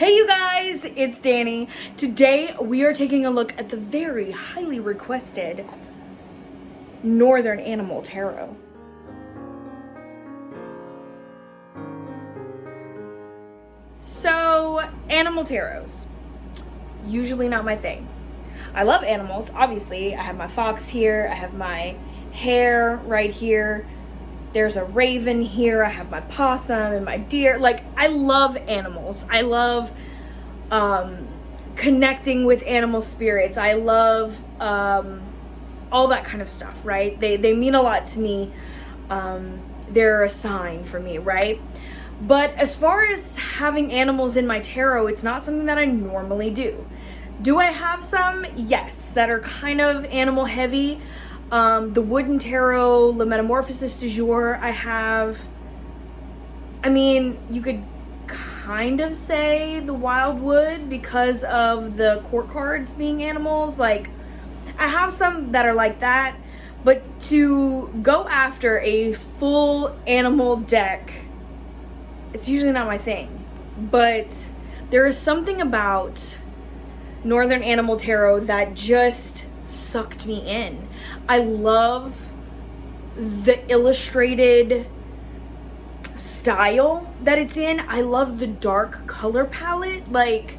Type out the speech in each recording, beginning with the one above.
Hey you guys, it's Dani. Today we are taking a look at the very highly requested Northern Animal Tarot. So, animal tarots, usually not my thing. I love animals, obviously. I have my fox here, I have my hare right here. There's a raven here, I have my possum and my deer. Like, I love animals. I love connecting with animal spirits. I love all that kind of stuff, right? They mean a lot to me. They're a sign for me, right? But as far as having animals in my tarot, it's not something that I normally do. Do I have some? Yes, that are kind of animal heavy. The Wooden Tarot, Le Metamorphosis du Jour, I have. I mean, you could kind of say the Wildwood because of the court cards being animals. Like, I have some that are like that, but to go after a full animal deck, it's usually not my thing. But there is something about Northern Animal Tarot that just sucked me in. I love the illustrated style that it's in. I love the dark color palette. Like,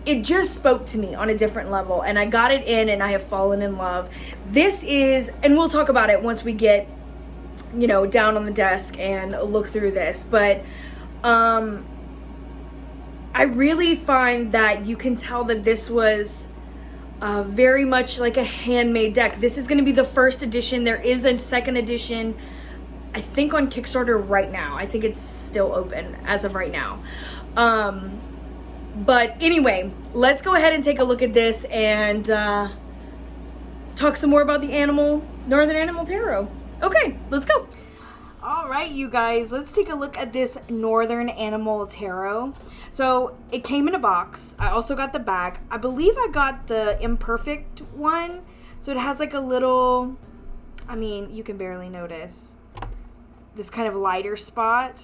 it just spoke to me on a different level, and I got it in and I have fallen in love. This is, and we'll talk about it once we get, down on the desk and look through this, but I really find that you can tell that this was very much like a handmade deck. This is going to be the first edition. There is a second edition, I think, on Kickstarter right now. I think it's still open as of right now. But anyway, let's go ahead and take a look at this and talk some more about the Northern Animal Tarot. Okay, let's go. All right, you guys, let's take a look at this Northern Animal Tarot. So it came in a box. I also got the bag. I believe I got the imperfect one. So it has like a little, you can barely notice this kind of lighter spot.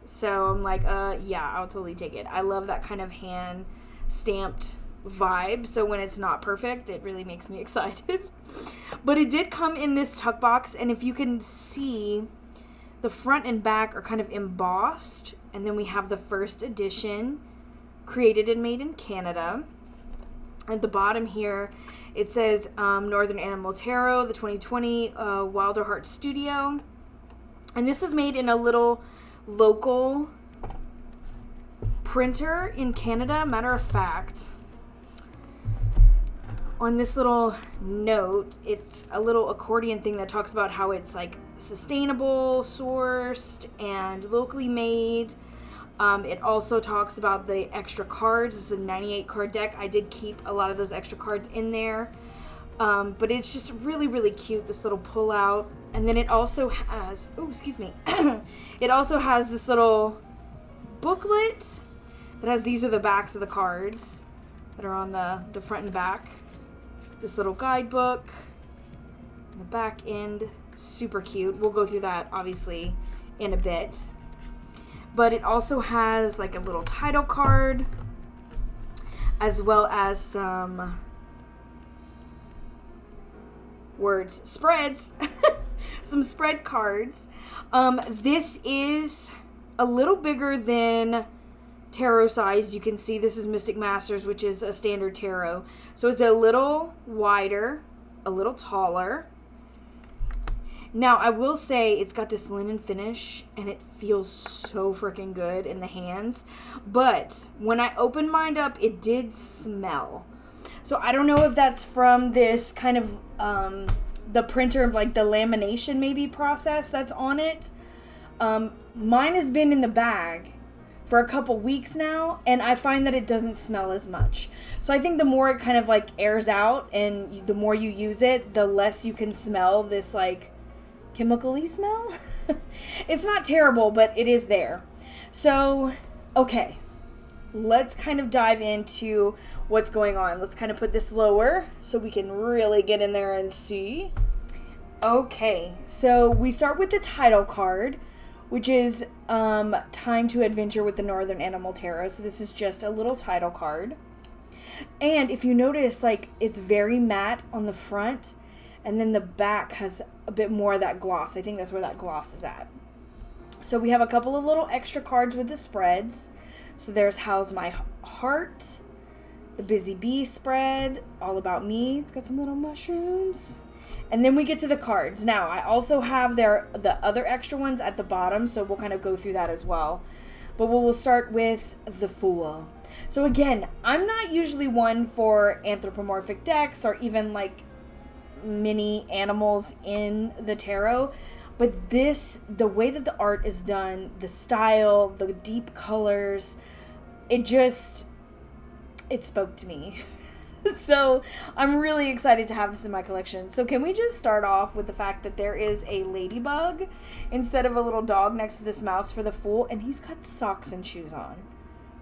So I'm like, yeah, I'll totally take it. I love that kind of hand stamped vibe. So when it's not perfect, it really makes me excited. But it did come in this tuck box, and if you can see, the front and back are kind of embossed, and then we have the first edition, created and made in Canada. At the bottom here, it says Northern Animal Tarot, the 2020 Wilder Heart Studio. And this is made in a little local printer in Canada. Matter of fact, on this little note, it's a little accordion thing that talks about how it's like sustainable, sourced, and locally made. It also talks about the extra cards. This is a 98 card deck. I did keep a lot of those extra cards in there. But it's just really, really cute, this little pull out. And then it also has, it also has this little booklet that has, these are the backs of the cards that are on the front and back. This little guidebook, the back end, super cute. We'll go through that obviously in a bit. But it also has like a little title card, as well as some spreads, some spread cards. This is a little bigger than tarot size. You can see this is Mystic Masters, which is a standard tarot. So it's a little wider, a little taller. Now, I will say it's got this linen finish, and it feels so freaking good in the hands. But when I opened mine up, it did smell. So I don't know if that's from this kind of, the printer, like the lamination maybe process that's on it. Mine has been in the bag for a couple weeks now, and I find that it doesn't smell as much. So I think the more it kind of like airs out and the more you use it, the less you can smell this like chemical-y smell. It's not terrible, but it is there. So, okay, let's kind of dive into what's going on. Let's kind of put this lower so we can really get in there and see. Okay, so we start with the title card, which is Time to Adventure with the Northern Animal Tarot. So this is just a little title card. And if you notice, like, it's very matte on the front, and then the back has a bit more of that gloss. I think that's where that gloss is at. So we have a couple of little extra cards with the spreads. So there's How's My Heart, the Busy Bee spread, All About Me. It's got some little mushrooms. And then we get to the cards. Now, I also have the other extra ones at the bottom, so we'll kind of go through that as well. But we'll start with the Fool. So again, I'm not usually one for anthropomorphic decks or even like mini animals in the tarot. But this, the way that the art is done, the style, the deep colors, it spoke to me. So I'm really excited to have this in my collection. So can we just start off with the fact that there is a ladybug instead of a little dog next to this mouse for the Fool, and he's got socks and shoes on.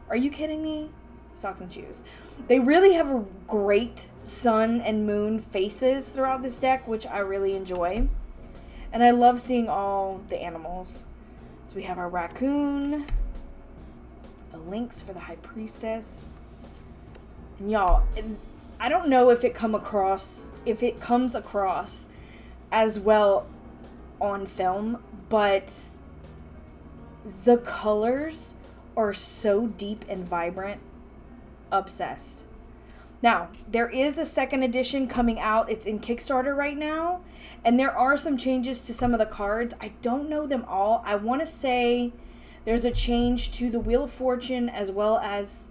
Are you kidding me? Socks and shoes. They really have a great sun and moon faces throughout this deck, which I really enjoy. And I love seeing all the animals. So we have our raccoon, a lynx for the High Priestess. And y'all, I don't know if it comes across as well on film, but the colors are so deep and vibrant. Obsessed. Now, there is a second edition coming out. It's in Kickstarter right now, and there are some changes to some of the cards. I don't know them all. I want to say there's a change to the Wheel of Fortune as well as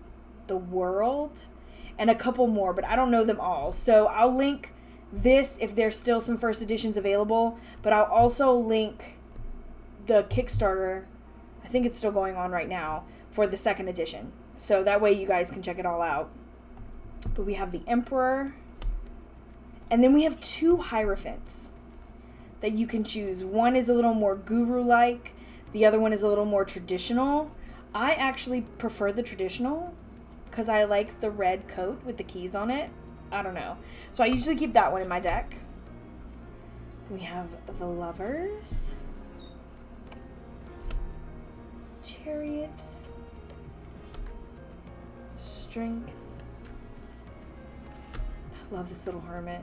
the World, and a couple more, but I don't know them all. So I'll link this if there's still some first editions available, but I'll also link the Kickstarter. I think it's still going on right now for the second edition. So that way you guys can check it all out. But we have the Emperor, and then we have two Hierophants that you can choose. One is a little more guru-like, the other one is a little more traditional. I actually prefer the traditional because I like the red coat with the keys on it. I don't know. So I usually keep that one in my deck. We have the Lovers, Chariot, Strength. I love this little hermit.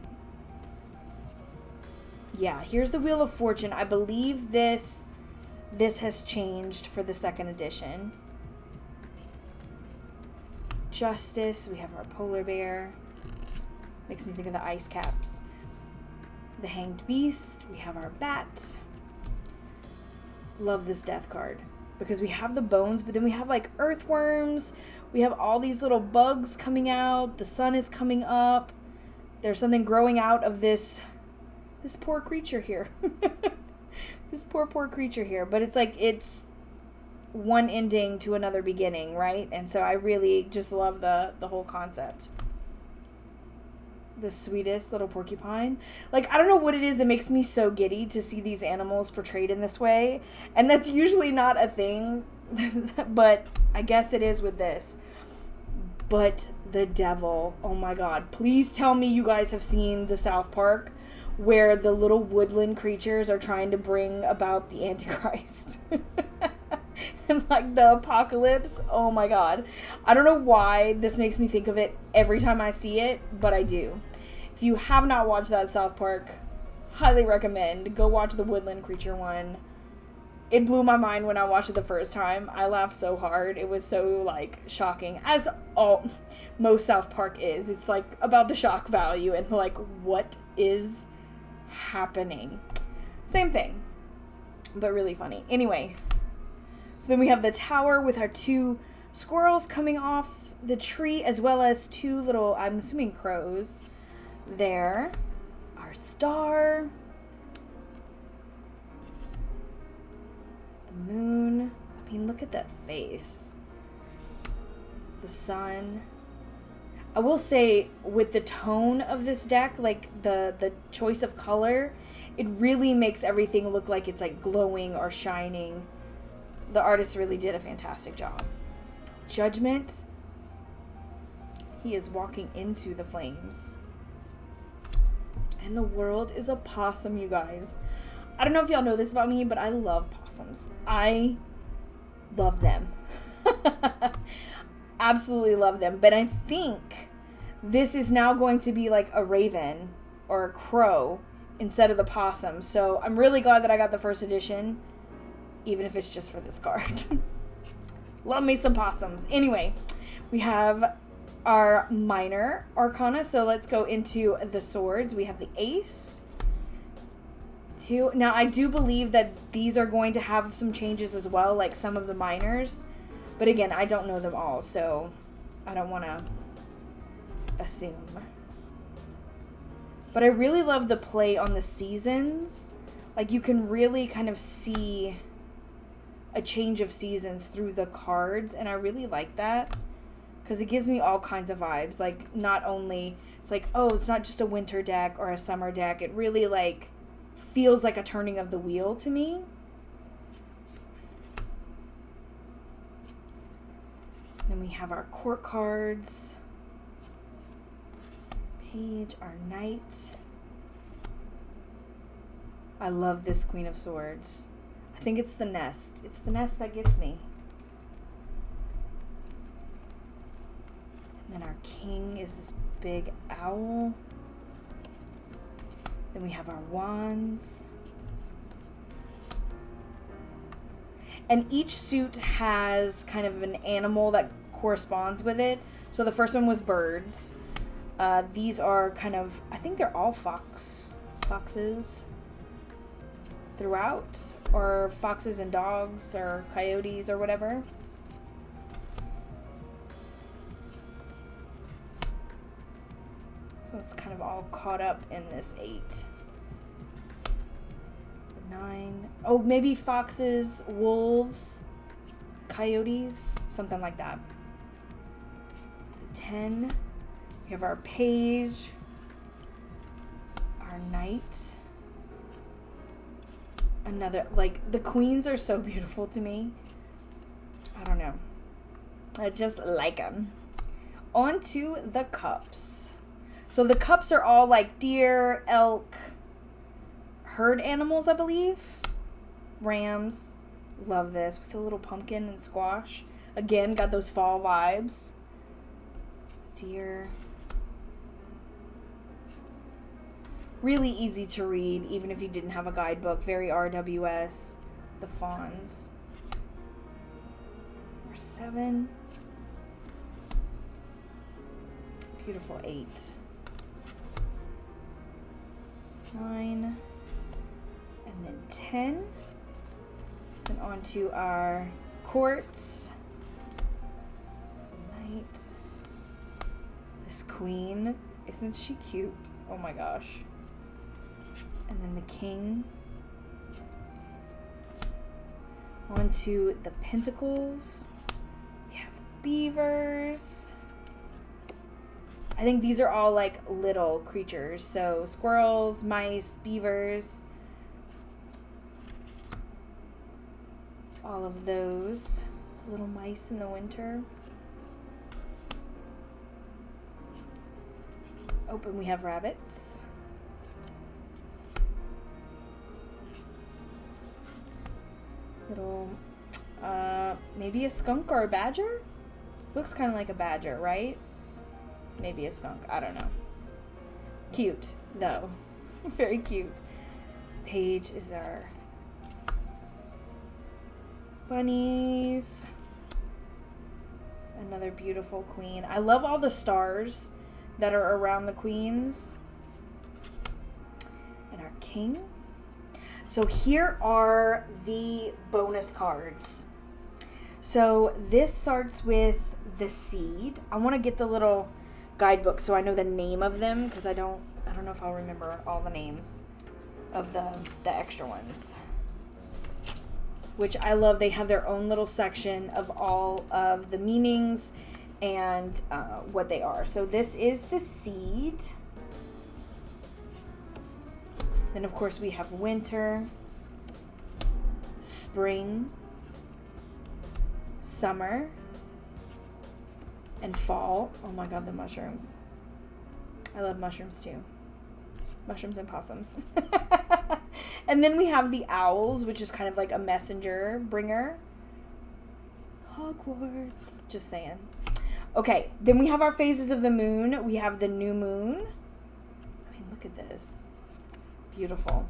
Yeah, here's the Wheel of Fortune. I believe this has changed for the second edition. Justice, we have our polar bear. Makes me think of the ice caps. The Hanged Beast, we have our bat. Love this death card because we have the bones, but then we have like earthworms. We have all these little bugs coming out. The sun is coming up. There's something growing out of this poor creature here. This poor creature here. But it's like it's one ending to another beginning, right? And so I really just love the whole concept. The sweetest little porcupine. Like, I don't know what it is that makes me so giddy to see these animals portrayed in this way. And that's usually not a thing, but I guess it is with this. But the devil, oh my god. Please tell me you guys have seen the South Park where the little woodland creatures are trying to bring about the Antichrist. And like the apocalypse. Oh my god. I don't know why this makes me think of it every time I see it, but I do. If you have not watched that South Park, highly recommend. Go watch the woodland creature one. It blew my mind when I watched it the first time. I laughed so hard. It was so like shocking, as most South Park is. It's like about the shock value and like what is happening. Same thing, but really funny. Anyway. So then we have the tower with our two squirrels coming off the tree, as well as two little, I'm assuming, crows there. Our star. The moon. I mean, look at that face. The sun. I will say, with the tone of this deck, like the choice of color, it really makes everything look like it's like glowing or shining. The artist really did a fantastic job. Judgment. He is walking into the flames. And the World is a possum, you guys. I don't know if y'all know this about me, but I love possums. I love them. Absolutely love them. But I think this is now going to be like a raven or a crow instead of the possum. So I'm really glad that I got the first edition, even if it's just for this card. Love me some possums. Anyway, we have our minor arcana. So let's go into the swords. We have the ace. 2. Now, I do believe that these are going to have some changes as well, like some of the minors. But again, I don't know them all, so I don't want to assume. But I really love the play on the seasons. Like, you can really kind of see a change of seasons through the cards, and I really like that because it gives me all kinds of vibes. Like, not only, it's like, oh, it's not just a winter deck or a summer deck. It really, like, feels like a turning of the wheel to me. Then we have our court cards. Page, our knight. I love this Queen of Swords. I think it's the nest. It's the nest that gets me. And then our king is this big owl. Then we have our wands. And each suit has kind of an animal that corresponds with it. So the first one was birds. These are kind of, I think they're all foxes throughout, or foxes and dogs or coyotes or whatever. So it's kind of all caught up in this 8. The 9. Oh, maybe foxes, wolves, coyotes, something like that. The 10. We have our page, our knight. Another, like, the queens are so beautiful to me. I don't know. I just like them. On to the cups. So the cups are all like deer, elk, herd animals, I believe. Rams. Love this. With a little pumpkin and squash. Again, got those fall vibes. Deer. Really easy to read, even if you didn't have a guidebook. Very RWS. The fawns. Number 7. Beautiful 8. 9. And then 10. Then on to our courts. Knight. This queen. Isn't she cute? Oh my gosh. And then the king. On to the pentacles. We have beavers. I think these are all like little creatures. So squirrels, mice, beavers. All of those. Little mice in the winter. Open, we have rabbits. Little, maybe a skunk or a badger? Looks kind of like a badger, right? Maybe a skunk, I don't know. Cute, though. Very cute. Page is our bunnies. Another beautiful queen. I love all the stars that are around the queens. And our king. So here are the bonus cards. So this starts with the seed. I want to get the little guidebook so I know the name of them, because I don't know if I'll remember all the names of the extra ones. Which I love. They have their own little section of all of the meanings and what they are. So this is the seed. Then, of course, we have winter, spring, summer, and fall. Oh my god, the mushrooms. I love mushrooms too. Mushrooms and possums. And then we have the owls, which is kind of like a messenger bringer. Hogwarts. Just saying. Okay, then we have our phases of the moon. We have the new moon. I mean, look at this. Beautiful.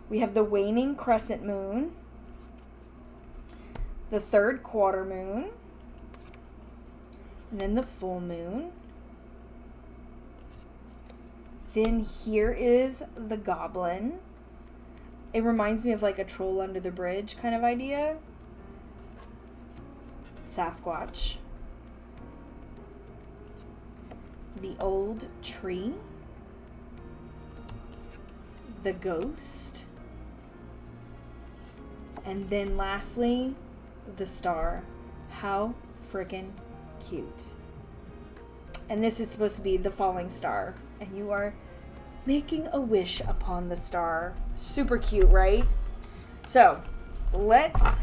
We have the waning crescent moon. The third quarter moon. And then the full moon. Then here is the goblin. It reminds me of like a troll under the bridge kind of idea. Sasquatch. The old tree. The ghost. And then lastly, the star. How frickin' cute. And this is supposed to be the falling star. And you are making a wish upon the star. Super cute, right? So, let's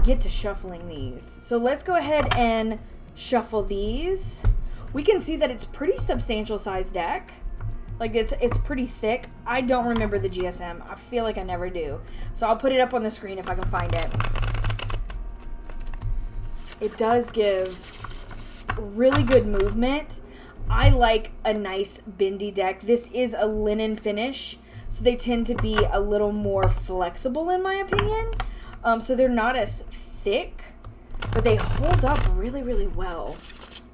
get to shuffling these. So let's go ahead and shuffle these. We can see that it's pretty substantial size deck. Like it's pretty thick. I don't remember the GSM. I feel like I never do. So I'll put it up on the screen if I can find it. It does give really good movement. I like a nice bendy deck. This is a linen finish, so they tend to be a little more flexible in my opinion. So they're not as thick, but they hold up really, really well.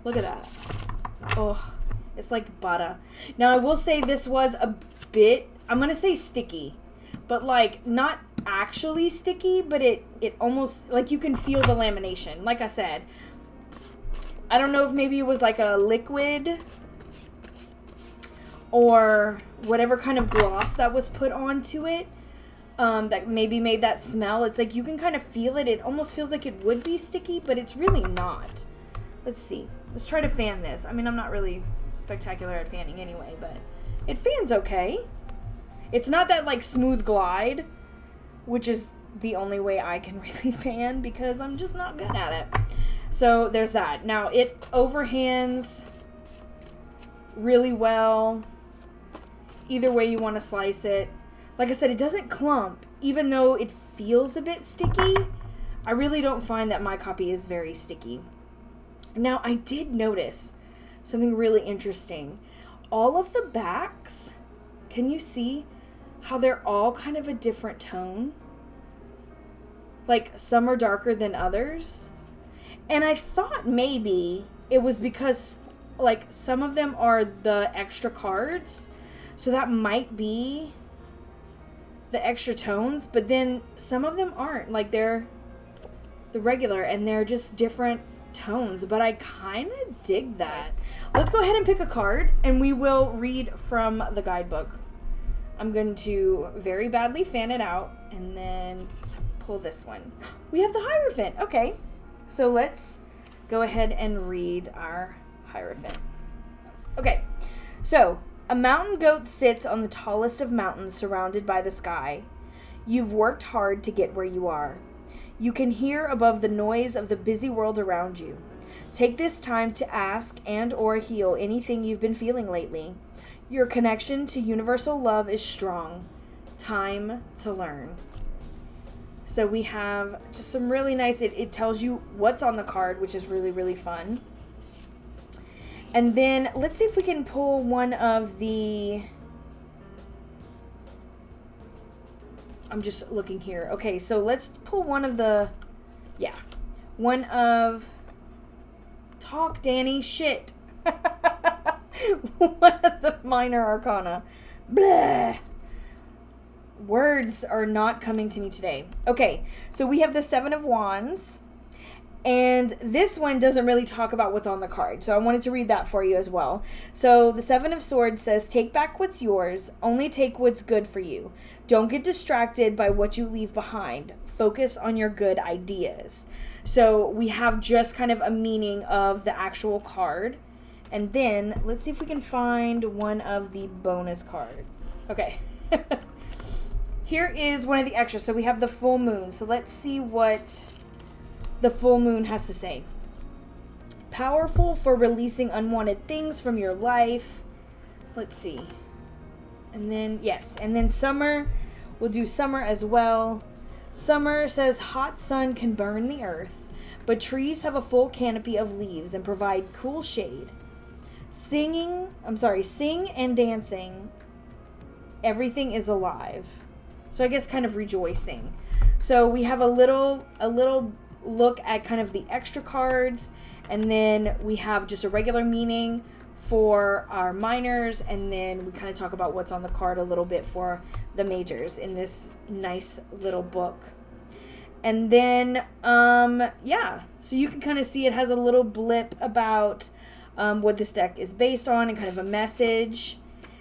Look at that. Oh, it's like butter. Now I will say this was a bit, I'm going to say sticky, but like not actually sticky, but it almost, like you can feel the lamination. Like I said, I don't know if maybe it was like a liquid or whatever kind of gloss that was put onto it that maybe made that smell. It's like you can kind of feel it. It almost feels like it would be sticky, but it's really not. Let's see. Let's try to fan this. I mean, I'm not really spectacular at fanning anyway, but it fans okay. It's not that like smooth glide, which is the only way I can really fan because I'm just not good at it. So there's that. Now it overhands really well. Either way you want to slice it. Like I said, it doesn't clump, even though it feels a bit sticky. I really don't find that my copy is very sticky. Now I did notice something really interesting. All of the backs, can you see how they're all kind of a different tone? Like some are darker than others. And I thought maybe it was because like some of them are the extra cards. So that might be the extra tones, but then some of them aren't. Like they're the regular and they're just different tones, but I kind of dig that. Let's go ahead and pick a card and we will read from the guidebook. I'm going to very badly fan it out and then pull this one. We have the Hierophant. Okay. So let's go ahead and read our Hierophant. Okay, so a mountain goat sits on the tallest of mountains surrounded by the sky. You've worked hard to get where you are. You can hear above the noise of the busy world around you. Take this time to ask and or heal anything you've been feeling lately. Your connection to universal love is strong. Time to learn. So we have just some really nice, it tells you what's on the card, which is really, really fun. And then let's see if we can pull one of the, I'm just looking here. Okay, so let's pull one of the, one of, talk Dani, shit. One of the minor arcana. Blah. Words are not coming to me today. Okay, so we have the Seven of Wands, and this one doesn't really talk about what's on the card, so I wanted to read that for you as well. So the Seven of Swords says, take back what's yours, only take what's good for you. Don't get distracted by what you leave behind. Focus on your good ideas. So we have just kind of a meaning of the actual card, and then let's see if we can find one of the bonus cards. Okay. Here is one of the extras. So we have the full moon. So let's see what the full moon has to say. Powerful for releasing unwanted things from your life. let's see. And then, yes, and then summer, we'll do summer as well. Summer says hot sun can burn the earth, but trees have a full canopy of leaves and provide cool shade. Sing and dancing, everything is alive. So I guess kind of rejoicing. So we have a little look at kind of the extra cards, and then we have just a regular meaning for our minors, and then we kind of talk about what's on the card a little bit for the majors in this nice little book. And then yeah, so you can kind of see it has a little blip about what this deck is based on and kind of a message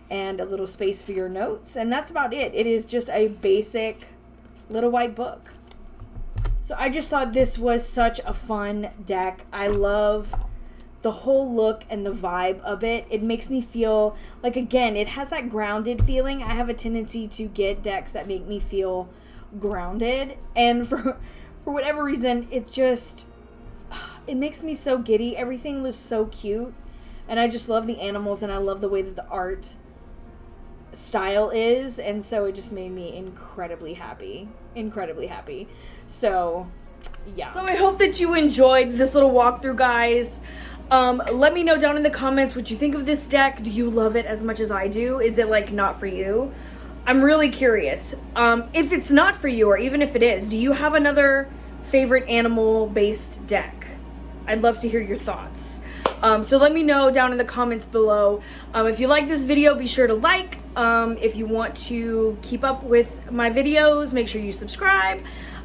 and a little space for your notes, and that's about it. It is just a basic little white book. So I just thought this was such a fun deck. I love the whole look and the vibe of it. It makes me feel like, again, it has that grounded feeling. I have a tendency to get decks that make me feel grounded, and for whatever reason, it's just, it makes me so giddy. Everything looks so cute, and I just love the animals, and I love the way that the art style is, and so it just made me incredibly happy. So yeah, so I hope that you enjoyed this little walkthrough, guys. Let me know down in the comments what you think of this deck. Do you love it as much as I do? Is it like not for you? I'm really curious. If it's not for you, or even if it is, do you have another favorite animal based deck? I'd love to hear your thoughts. So let me know down in the comments below. If you like this video, be sure to like. If you want to keep up with my videos, make sure you subscribe.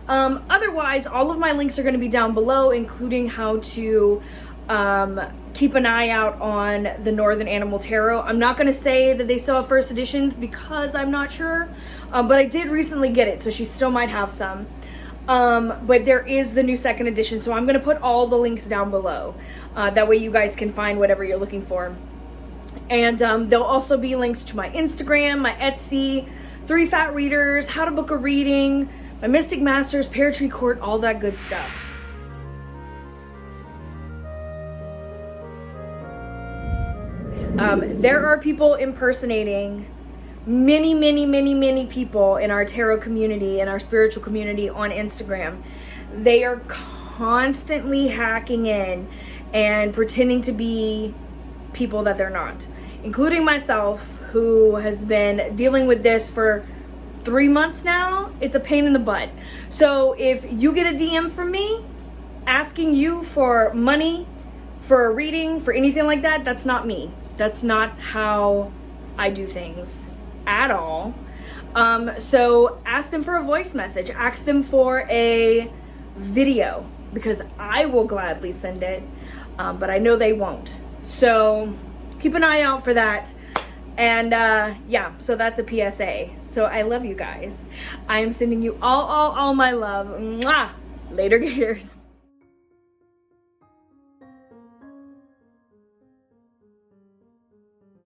Otherwise, all of my links are going to be down below, including how to keep an eye out on the Northern Animal Tarot. I'm not going to say that they still have first editions because I'm not sure, but I did recently get it, so she still might have some. But there is the new second edition, so I'm going to put all the links down below. That way you guys can find whatever you're looking for. And there'll also be links to my Instagram, my Etsy, 3 Fat Readers, how to book a reading, my Mystic Masters, Pear Tree Court, all that good stuff. There are people impersonating many people in our tarot community and our spiritual community on Instagram. They are constantly hacking in and pretending to be people that they're not, including myself, who has been dealing with this for 3 months now. It's a pain in the butt. So if you get a DM from me asking you for money, for a reading, for anything like that, that's not me. That's not how I do things at all. So ask them for a voice message, ask them for a video, because I will gladly send it, but I know they won't. So keep an eye out for that. And yeah, so that's a PSA. So I love you guys. I am sending you all my love. Mwah! Later, Gators.